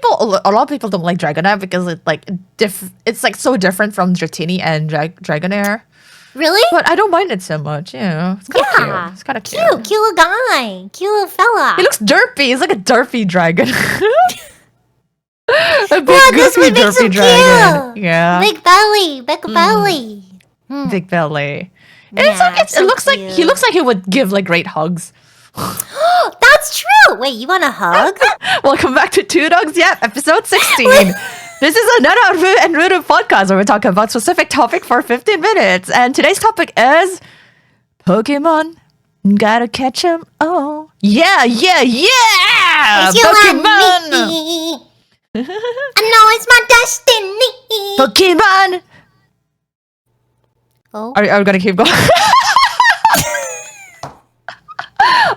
a lot of people don't like Dragonair because it's like so different from Dratini and Dragonair. Really? But I don't mind it so much. It's kind of cute. It's kind of cute. Cute little guy. Cute little fella. He looks derpy. He's like a derpy dragon. A big this goofy one makes derpy him dragon. cute. Yeah. Big belly. Big belly. Big belly. And Yeah, it so looks like he looks like he would give like great hugs. That's true. Wait, you want a hug? Welcome back to 2DogsYAP, episode 16. This is a nanaruruvt and Ruru podcast where we talk about specific topic for 15 minutes. And today's topic is Pokemon. Gotta catch 'em. Oh, yeah! It's you and Pokemon! me. I know it's my destiny. Pokemon! Oh. Are we gonna keep going?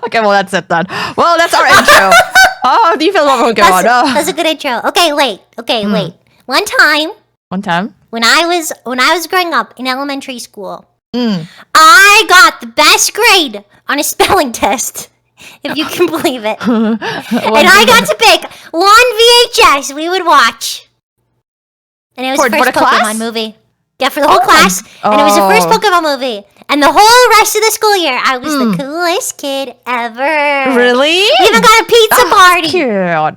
Okay, well, that's it then. Well, that's our intro. Oh, do you feel about Pokemon? That's a good intro. Okay, wait. One time when I was growing up in elementary school, I got the best grade on a spelling test, if you can believe it. And I got to pick one VHS we would watch. And it was the first Pokemon movie. Yeah, for the whole class. And it was the first Pokemon movie. And the whole rest of the school year, I was the coolest kid ever. Really? We even got a pizza party. Cute.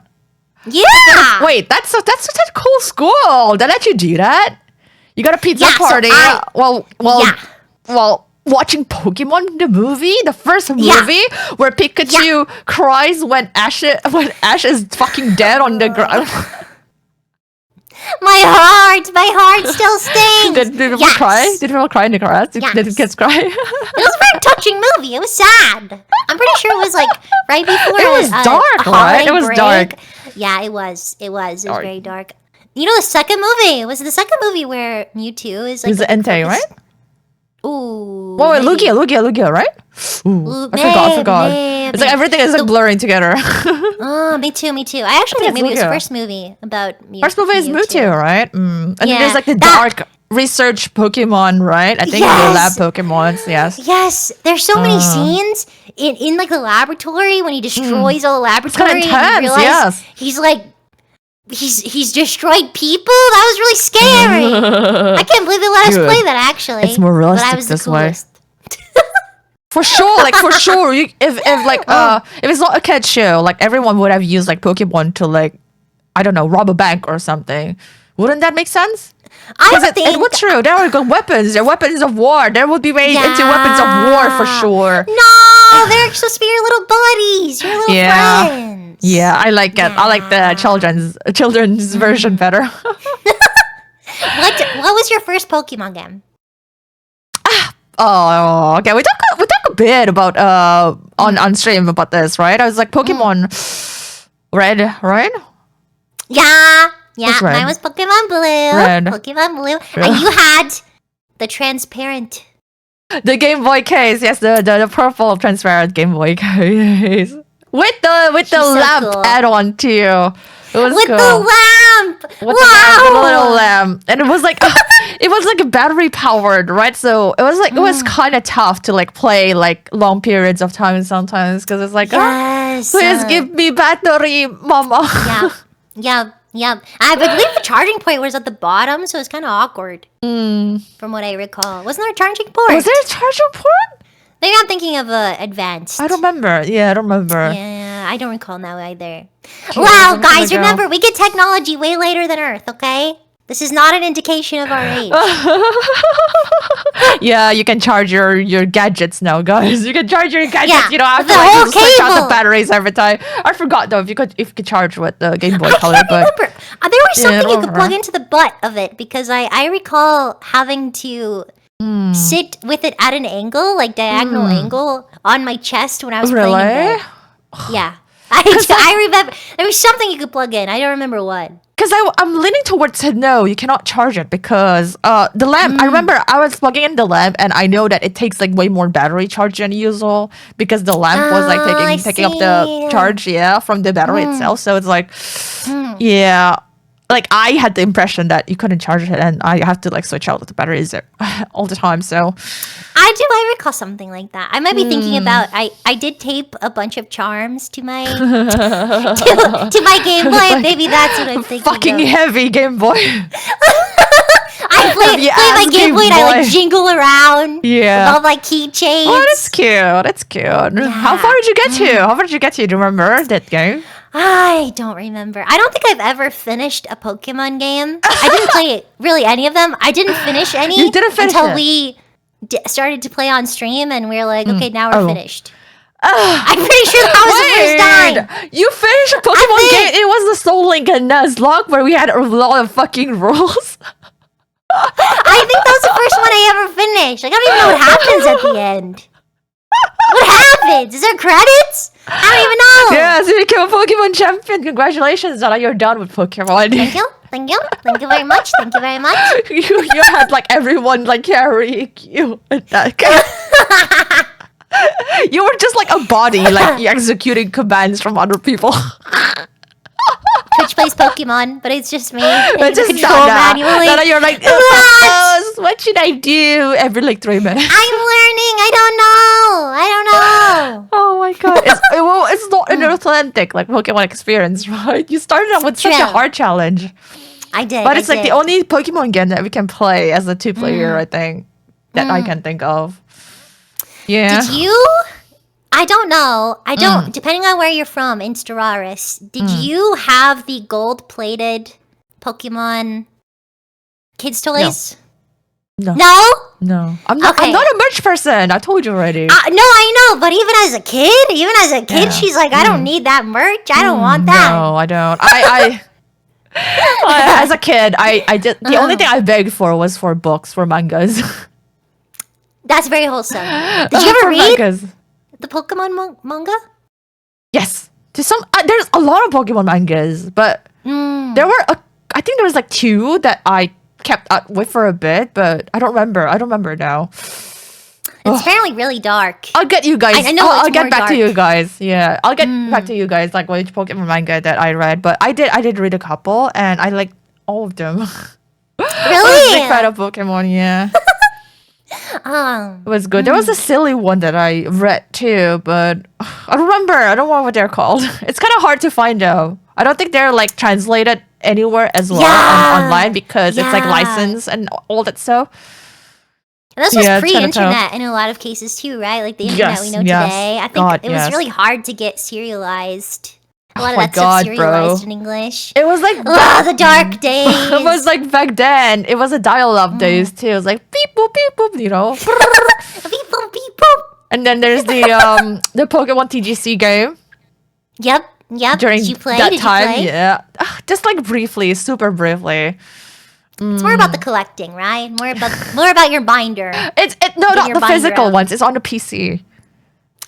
Yeah. Wait, that's such a cool school. They let you do that? You got a pizza Yeah, so party. yeah. Well, watching Pokemon the movie, the first movie where Pikachu cries when Ash is fucking dead on the ground. My heart still stings. Did people cry? Did people cry in the class? Did kids cry? It was a very touching movie. It was sad. I'm pretty sure it was like right before It was dark, right? It was dark. Yeah, it was. It was very dark. You know the second movie? It was the second movie where Mewtwo is like... It was Entei, right? Ooh. Whoa, Lugia, right? Ooh, I forgot. It's like everything is like blurring together. Oh, me too. I actually think maybe it was first movie about Mewtwo. First movie is Mewtwo, right? And then Yeah, there's like the dark research Pokemon, right? I think the lab Pokemons, yes. Yes, there's so many scenes in like the laboratory when he destroys all the laboratory. It's kind of intense, He's like, he's destroyed people. That was really scary. I can't believe they let us play that. Actually, it's more realistic but I was this the way. coolest. For sure, if it's not a kid show, like everyone would have used like Pokemon to like, I don't know, rob a bank or something. Wouldn't that make sense? Because it would true. There are good weapons. There are weapons of war. There would be made into weapons of war for sure. No, they're supposed to be your little buddies, your little friends. Yeah, I like it. I like the children's version better. What was your first Pokemon game? Oh, okay. We talk a bit about on stream about this, right? I was like Pokemon Red, right? Yeah. Red? Mine was Pokemon Blue. Red. Pokemon Blue. And you had the transparent. The Game Boy case, yes, the purple transparent Game Boy case with the lamp cool. add-on too. It was With cool. the lamp. With wow. the little lamp, and it was like battery powered, right? So it was kind of tough to like play like long periods of time sometimes because it's like, please give me battery, mama. Yeah. I believe the charging point was at the bottom, so it's kind of awkward. From what I recall, wasn't there a charging port? Was there a charging port? Maybe I'm thinking of advanced. I don't remember. Yeah, I don't remember. Yeah, I don't recall now either. Wow, guys, remember, we get technology way later than Earth, okay? This is not an indication of our age. Yeah, you can charge your gadgets now, guys. You can charge your gadgets. Yeah, you don't have the to whole like switch out cable. the batteries every time. I forgot though if you could charge with the Game Boy I Color, can't but remember. There was something you could plug into the butt of it because I recall having to sit with it at an angle, like diagonal angle, on my chest when I was playing in bed. Yeah. I remember there was something you could plug in. I don't remember what. Because I'm leaning towards no, you cannot charge it because the lamp. I remember I was plugging in the lamp and I know that it takes like way more battery charge than usual because the lamp was like taking up the charge from the battery itself. So it's like, yeah. like I had the impression that you couldn't charge it, and I have to like switch out the batteries all the time. So I recall something like that. I might be thinking about. I did tape a bunch of charms to my to my Game Boy. Maybe that's what I'm thinking. Fucking heavy Game Boy. I play my Game Boy and I like jingle around. Yeah. With all my keychains. Oh, that's cute. That's cute. Yeah. How far did you get to? How far did you get to? Do you remember that game? I don't remember. I don't think I've ever finished a Pokemon game. I didn't play really any of them. I didn't finish any You didn't finish until it. we started to play on stream, and we were like, okay, now we're finished. I'm pretty sure that was the first time. You finished a Pokemon game? It was the Soul Link and Nuzlocke where we had a lot of fucking rules. I think that was the first one I ever finished. Like, I don't even know what happens at the end. What happens? Is there credits? I don't even know. Yes, you became a Pokemon champion. Congratulations, Nana. You're done with Pokemon. Thank you. Thank you. Thank you very much. Thank you very much. you had like everyone like carrying you. You were just like a body, like you're executing commands from other people. Twitch plays Pokemon, but it's just me. But just control manually. Nana, you're like, what should I do every like 3 minutes? I'm learning. I don't know. Oh my god. It's not an authentic like Pokemon experience, right? You started out with such a hard challenge. I did. But it's like the only Pokemon game that we can play as a 2-player, I think, that I can think of. Yeah. Did you? I don't know. I don't. Depending on where you're from in Stellaris, did you have the gold-plated Pokemon kids toys? No. No? I'm not a merch person. I told you already. No, I know. But even as a kid, she's like, I don't need that merch. I don't want that. No, I don't. As a kid, I did. The only thing I begged for was for books, for mangas. That's very wholesome. Did you ever read mangas. The Pokemon manga? Yes. There's a lot of Pokemon mangas, but there were I think there was like 2 that I kept up with for a bit, but I don't remember now. It's apparently really dark. I'll get you guys. I know I'll get back dark. to you guys. Yeah, I'll get back to you guys like which Pokemon manga that I read, but I did read a couple, and I liked all of them. Really? I was a big fan of Pokemon. Yeah. Oh. It was good. There was a silly one that I read too, but I don't remember. I don't know what they're called. It's kind of hard to find though. I don't think they're like translated anywhere as well online because it's like licensed and all that stuff. And this was pre-internet in a lot of cases too, right? Like the internet we know today. I think it was really hard to get serialized. A lot of that stuff serialized in English. It was like the dark days. It was like back then. It was a dial-up days too. It was like beep boop beep boop, you know. Beep boop beep boop. And then there's the Pokemon TGC game. Yep. During Did you play? that time, yeah. Just like briefly, super briefly. It's more about the collecting, right? More about your binder. Not the physical ones. It's on the PC.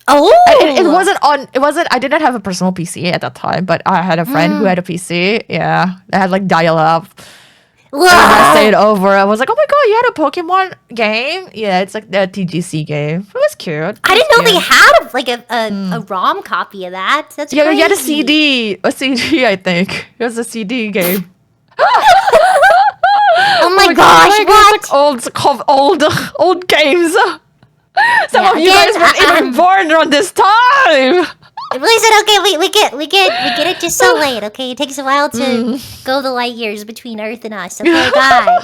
Oh, it wasn't. I didn't have a personal PC at that time, but I had a friend who had a PC. Yeah, they had like dial-up. And I stayed over. I was like, oh my god, you had a Pokemon game? Yeah, it's like the TGC game. It was cute. I didn't know they had like a ROM copy of that. That's crazy. You had a CD, I think. It was a CD game. Oh my gosh, what? It's like old games. Some of you guys weren't even born around this time. Listen, okay, we get it just so late, okay? It takes a while to go the light years between Earth and us, okay, guys?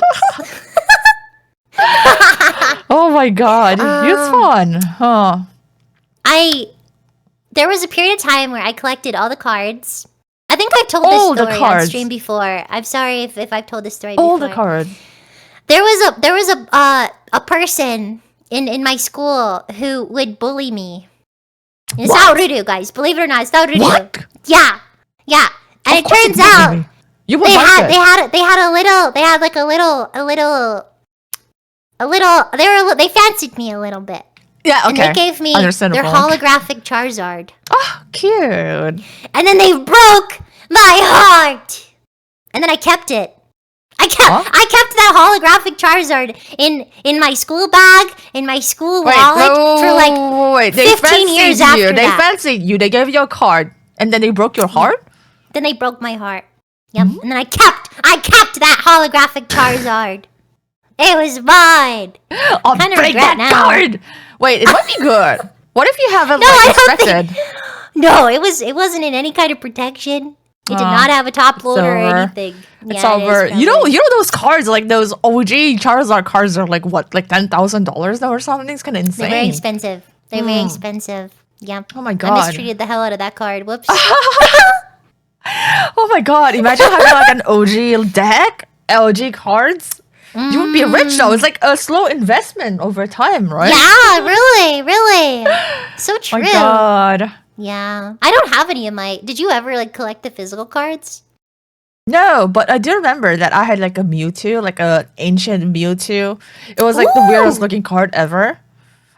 Oh my god, it's fun. Huh. There was a period of time where I collected all the cards. I think I've told this story on stream before. I'm sorry if I've told this story before. All the cards. There was a person in my school who would bully me. It's not Ruru, guys. Believe it or not, it's not Ruru. What? Yeah. And it turns out they fancied me a little bit. Yeah, okay. And they gave me their holographic Charizard. Oh, cute. And then they broke my heart. And then I kept it. I kept that holographic Charizard in my school bag, in my school wallet for like 15 years after that. They fancied you. They gave you a card, and then they broke your heart? Then they broke my heart. Yep. And then I kept I kept that holographic Charizard. It was mine. I'll break that card. Wait, it might be good. What if you haven't expected? No, it wasn't in any kind of protection. It did not have a top loader or anything. It's over. You know those cards, like those OG Charizard cards are like what, like $10,000 now or something? It's kind of insane. They're very expensive. They're very expensive. Yeah. Oh my god. I mistreated the hell out of that card. Whoops. Oh my god. Imagine having like an OG deck, OG cards. You would be rich though. It's like a slow investment over time, right? Yeah, really. So true. Oh my god. Yeah. I don't have any of my... Did you ever like collect the physical cards? No, but I do remember that I had like a Mewtwo, like a ancient Mewtwo. It was like the weirdest looking card ever.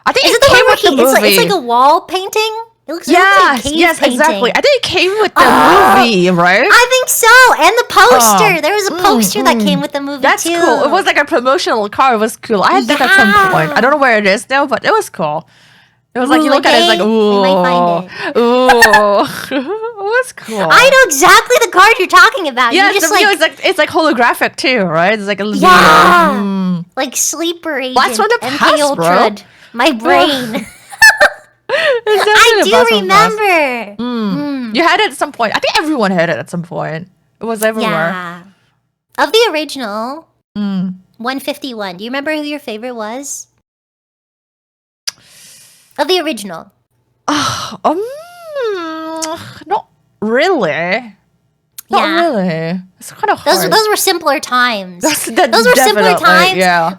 I think it came with the movie. It's like a wall painting? It looks like a cave painting. Exactly. I think it came with the movie, right? I think so. And the poster. There was a poster that came with the movie too. That's cool. It was like a promotional card. It was cool. I had that at some point. I don't know where it is now, but it was cool. It was like, you look at it, it's like, ooh. I might find it. Ooh. It was cool. I know exactly the card you're talking about. Yeah, it's like holographic too, right? It's like a like Sleeper Agent. Blast from the past, bro. My brain. I do remember. You had it at some point. I think everyone had it at some point. It was everywhere. Yeah. Of the original, 151. Do you remember who your favorite was? Of the original. Not really. Not really. It's kind of hard. Those were simpler times. Those were simpler times. Yeah.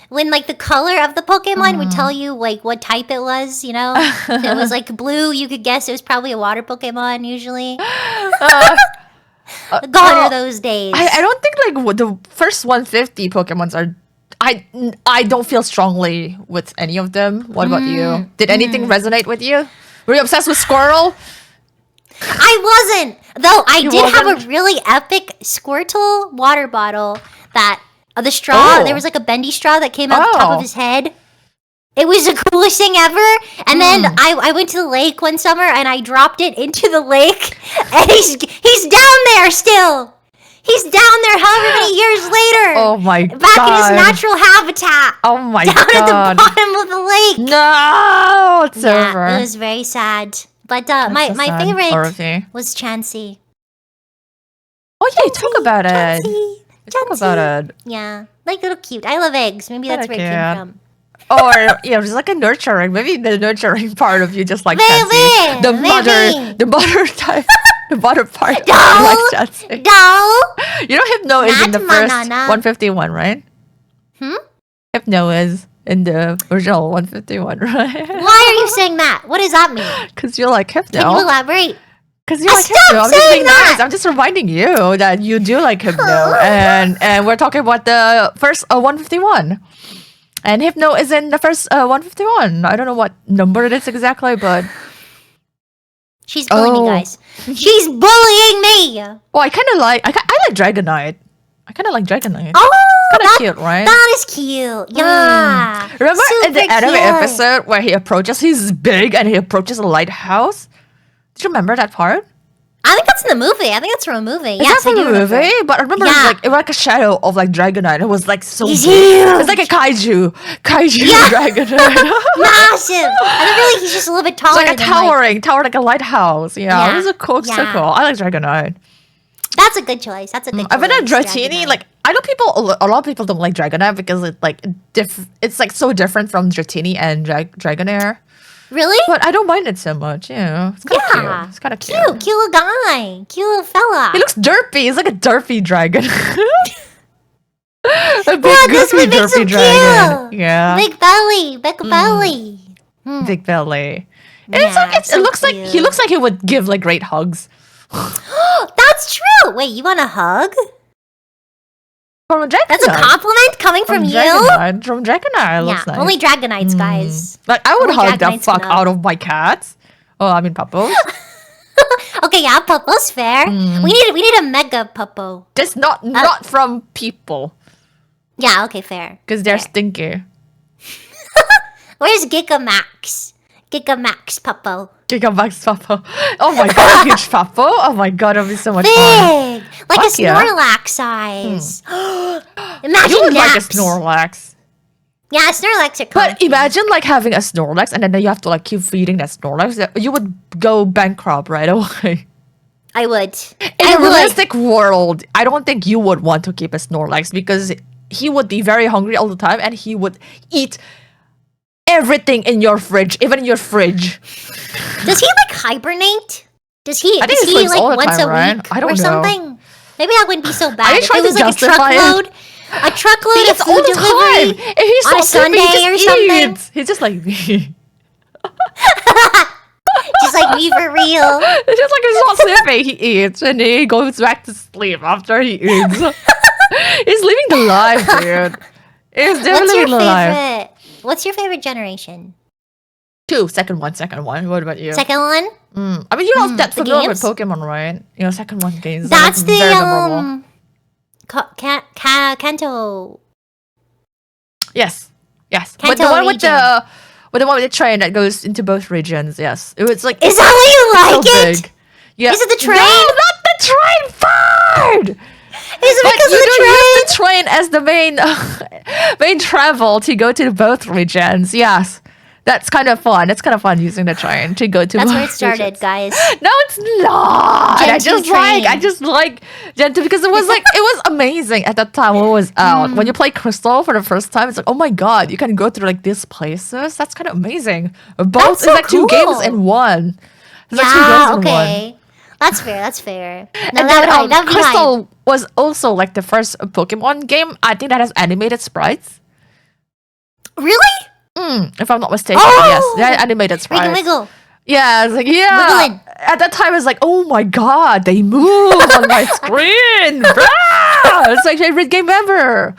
When like the color of the Pokemon would tell you like what type it was, you know? If it was like blue, you could guess it was probably a water Pokemon usually. Gone are those days. I don't think like the first 150 Pokemons are... I don't feel strongly with any of them. What about you? Did anything resonate with you? Were you obsessed with Squirrel? I wasn't. Though I did have a really epic Squirtle water bottle that the straw, there was like a bendy straw that came out the top of his head. It was the coolest thing ever. And then I went to the lake one summer and I dropped it into the lake and he's down there still. He's down there however many years later. Oh my god. Back in his natural habitat. Oh my god. Down at the bottom of the lake. No, it's over. It was very sad. But my favorite was Chansey. Oh yeah, talk about it. Talk about it. Yeah, like little cute. I love eggs. Maybe that's where it came from. Or yeah, just like a nurturing. Maybe the nurturing part of you just like Chansey. The mother type. The bottom part. No, like Chansey. No. You know Hypno is in the first 151, right? Hypno is in the original 151, right? Why are you saying that? What does that mean? Because you like Hypno. Can you elaborate? Because you like Hypno. I'm just being nice. I'm just reminding you that you do like Hypno. and we're talking about the first 151. And Hypno is in the first 151. I don't know what number it is exactly, but... She's bullying me, guys. She's bullying me! Well, I kind of like... I like Dragonite. I kind of like Dragonite. Oh! Kind of cute, right? That is cute. Yeah. Remember in the anime episode where he's big and he approaches a lighthouse? Do you remember that part? I think that's in the movie. I think that's from a movie. Is that from the movie? But I remember it was like a shadow of like Dragonite. It was like so big. It's like a kaiju Dragonite. Massive. I think really he's just a little bit taller. It's like a towering like a lighthouse. Yeah. It was a cool circle. I like Dragonite. That's a good choice. That's a good choice. I've been at Dratini. Like I know a lot of people don't like Dragonite because it's like it's like so different from Dratini and Dragonair. Really? But I don't mind it so much. Yeah, it's kind of cute. It's kind of cute. Cute little guy. Cute little fella. He looks derpy. He's like a derpy dragon. A big goofy derpy dragon. Cute. Yeah. Big belly. Big belly. Big belly. It looks like he looks like he would give like great hugs. That's true. Wait, you want a hug? From a Dragonite. That's a compliment coming from you? From Dragonite, looks nice. Only Dragonites, guys. Like, I would hug the fuck out of my cats. Oh, I mean Puppos. Okay, yeah, Puppo's fair. We need a mega Puppo. Just not from people. Yeah, okay, fair. Because they're stinky. Where's Gigamax? Gigamax Puppo. Gigamax Puppo. Oh my god, huge Puppo. Oh my god, it'll be so much fun. Big! Like a Snorlax size. Imagine You would like a naps. Snorlax. Yeah, Snorlax are But comfy. imagine like having a Snorlax and then you have to like keep feeding that Snorlax. You would go bankrupt right away. I would. In a realistic world, I don't think you would want to keep a Snorlax because he would be very hungry all the time and he would eat everything in your fridge, even in your fridge. Does he like hibernate? Does he? I think does he he sleeps like all the once time, a right? week I don't or know. something? Maybe that wouldn't be so bad. you If trying it was to like a justify it? truckload of He food eats all the delivery time. If he's on a not sleeping, he Sunday or just something. eats. He's just like me. Just like me for real. It's just like he's not sleeping, he eats and he goes back to sleep after he eats. He's living the life, dude. He's What's definitely your living the life. favorite? What's your favorite generation? Second one. What about you? Second one? I mean, you're not that the familiar with games? Pokemon, right? You know, second one games. That's are, like, very the memorable. Kanto. Yes. But Kanto the one region. with the one with the train that goes into both regions. Yes, it was like Is that what you like so it? big. Yeah. Is it the train? No, not the train part. Is it But because you of the don't train? use the train as the main travel to go to both regions. Yes, that's kind of fun. It's kind of fun using the train to go to. That's both where it started, regions. guys. No, it's not. Gen I 2 just like Gen 2 because it was amazing at that time when it was out. When you play Crystal for the first time, it's like, oh my god, you can go through like these places. That's kind of amazing. Both That's is so like two games cool. in one. It's like Yeah, two games in one. okay. That's fair. That's fair. No, And that then, would be hype. Crystal was also like the first Pokemon game I think that has animated sprites. Really? If I'm not mistaken, Oh! yes, they had animated sprites. Wiggle. Yeah, it's like Wiggling. At that time, it's like, oh my god, they move on my screen. Bruh! It's my favorite game ever.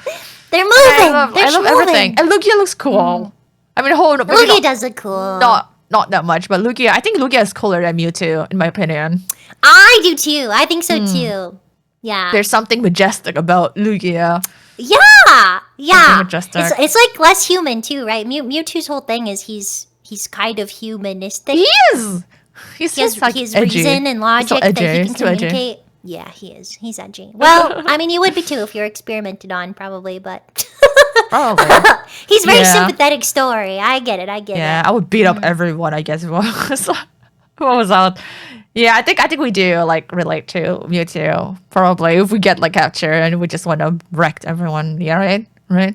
They're moving. I They're love everything. And Lugia looks cool. I mean, maybe Lugia does look cool. not that much, but Lugia. I think Lugia is cooler than Mewtwo, in my opinion. I do too. I think so too. Yeah. There's something majestic about Lugia. Yeah. majestic. It's like less human too, right? Mewtwo's whole thing is he's kind of humanistic. He is. He He has, like he has edgy. reason and logic edgy. that he can He's too edgy. communicate. Yeah, he is. He's edgy. Well, I mean, you would be too if you're experimented on, probably, but Probably. he's very Yeah. sympathetic story. I get it. Yeah, I would beat up everyone, I guess. What was out? Yeah, I think we do like relate to Mewtwo. Probably if we get like captured and we just want to wreck everyone. Yeah, right.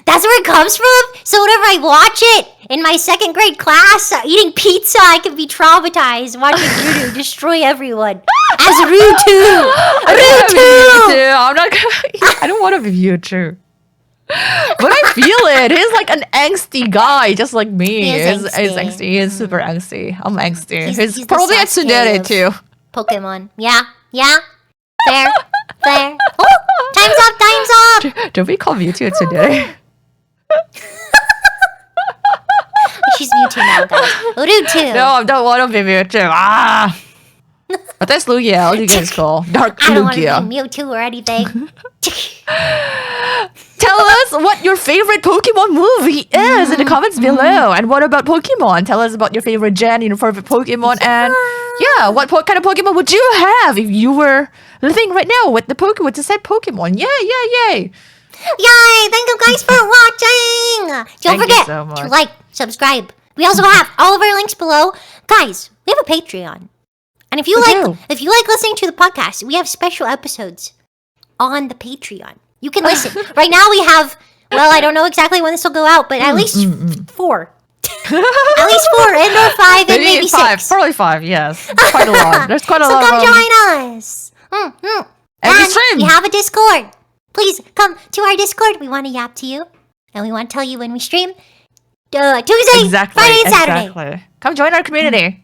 That's where it comes from. So whenever I watch it in my second grade class, eating pizza, I can be traumatized watching Ruru destroy everyone as Ruru. I'm not. I don't want to be Mewtwo. But I feel it. He's like an angsty guy, just like me. He is He's angsty. angsty. He's super angsty. I'm angsty. He's He's the probably a Sasuke tsundere of- too. Pokemon. Yeah. Fair. Oh, time's up. Don't we call Mewtwo a tsundere? She's Mewtwo now, guys. Ruru. No, I don't want to be Mewtwo. But that's Lugia. Lugia is cool. Dark I don't want to be Lugia. Mewtwo or anything. Tell us what your favorite Pokemon movie is in the comments below. And what about Pokemon? Tell us about your favorite gen, your favorite Pokemon, and yeah, what kind of Pokemon would you have if you were living right now with the said Pokemon? Yay! Yay! Thank you guys for watching. Don't Thank you forget so much. to like, subscribe. We also have all of our links below. Guys, we have a Patreon. And if you like listening to the podcast, we have special episodes on the Patreon. You can listen. Right now we have, well, I don't know exactly when this will go out, but at least 4. At least 4 and or 5 and maybe 5, 6. probably 5. Yes, it's quite a lot. There's quite a So lot. come of join us. And And stream. we have a Discord. Please come to our Discord. We want to yap to you. And we want to tell you when we stream. Tuesday, Friday, and Saturday. Exactly. Come join our community.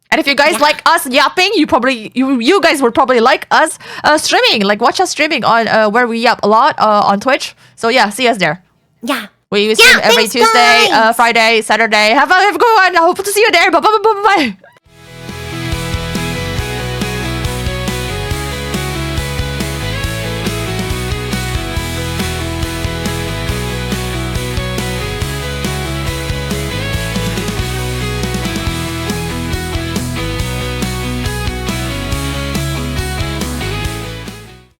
And if you guys like us yapping, you guys would probably like us streaming. Like watch us streaming on where we yap a lot on Twitch. So yeah, see us there. Yeah. We stream every thanks, Tuesday, guys. Friday, Saturday. Have a good one. I hope to see you there. Bye.